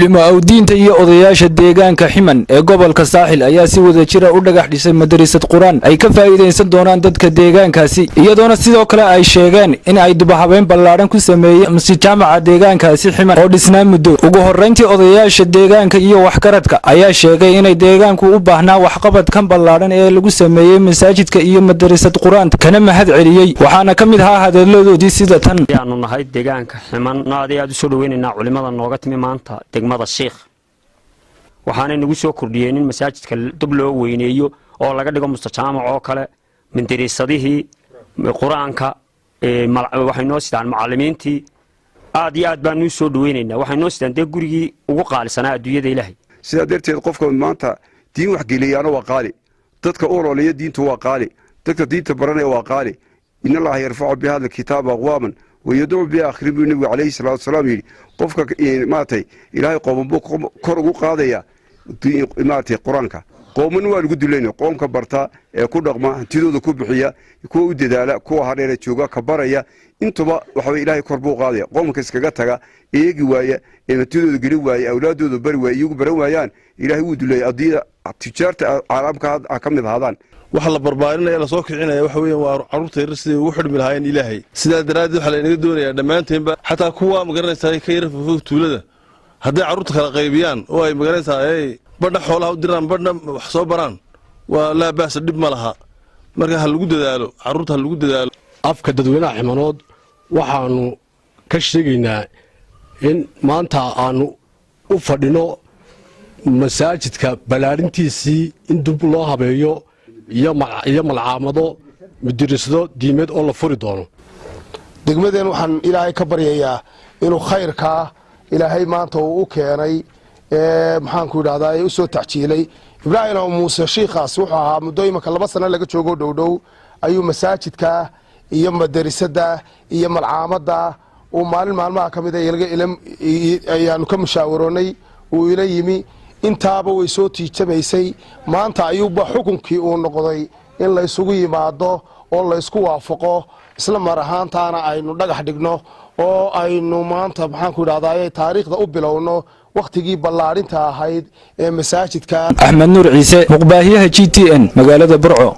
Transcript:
culimo awdiinta iyo odayaasha deegaanka Ximan ee gobolka Saaxil ayaa si wada jira u dhagax dhisay madrasad Quraan ay ka faa'iideysan doonaan dadka deegaankaasi iyadoona sidoo kale ay sheegeen in ay dubahabeen ballaaran ku sameeyeen masjid jaamaca deegaankaasi Ximan oo dhisnaa muddo ugu horeyntii odayaasha deegaanka iyo waxgaradka ayaa sheegay inay deegaanku u baahnaa waxqabad kan ballaaran ee lagu sameeyay masaajidka iyo madrasad Quraan kana mahad celiyay waxaana kamid ahaa hadaladoodii sida tan yaanu nahay deegaanka Ximan naadi aad u soo dhaweynaa culimada nooga timi maanta degmada Sheekh waxaana nagu soo kordhiyeen in masaajidka dib loo weyneeyo oo laga dhigo mustajaamac oo kale mindirisadihi quraanka waxay noo sidaan macallimiintii aad iyo aad baan u soo dhaweynaynaa waxay noo sidaan de gurigii ugu qaalisanaa adduunyada Ilaahay sida darteed qofka maanta diin wax geliyaana waa qaali dadka oololaya diintu waa qaali dadka diinta baranaya waa qaali in Allah yarfa'u bi hadha alkitab aqwaman ويدعو بآخر النبي عليه الصلاة والسلام قفك ماتي إلهي قوم بوك كرغو قاضية ماتي قرانك قوم نوال قد لين قوم كبرتا كل رغم تيدو دكو بحية كو ددالا كو هريرة جوغا كبرية انتو با وحوي إلهي كربو قاضية قوم كسكغتها إيجي وايا إما تيدو دقلو وايا أولادو دو بري وايا يوغو بري وايان إلهي ودو لي أضيء تجارة عالمك أكمل هذان waxa la barbaarinaya la soo kicinaya waxa weeyaan waa caruurta yarsiday ugu xidhmi lahaayeen Ilaahay sida daraadid waxa la inaga doonayaa dhamaanteedba xataa kuwa magaranaysaa ka yar fufug tuulada haday caruurta kala qaybiyaan oo ay magaranaysaa ay badha xoolaha u diraan badha wax soo baraan waa la baas dib ma laha marka hal lagu dadaalo caruurta lagu dadaalo afka dadweynaha Ximanood waxaanu ka sheegaynaa in maanta aanu u fadhino masaajidka balaarintiisii in dib loo habeeyo iyo malcaamado madrasado diimeed oo la furi doono degmadeen waxaan Ilaahay ka baryayaa inuu khayrka Ilaahay maanta uu u keenay maxaan ku yiraahdaa ay u soo taxjiilay Ibraahim oo Muuse Sheekhaas wuxuu ahaa muddo imaka 2 sano laga joogo dhowdhow ayuu masaajidka iyo madrasada iyo malcaamada oo maalmaha kamid ayaanu ka mushaawaroonay oo ila yimi intaaba way soo tiijabaysay maanta ayuuba xukunkii uu noqday in la isugu yimaado oo la isku waafaqo isla mar ahaantaana aynu dhagax dhigno oo aynu maanta maxaan ku yiraahdaa taariikhda u bilowno waqtigii ballaarinta ahayd ee masaajidka Axmed Nuur Ciise muqbaahiyaha GTN magaalada Burco.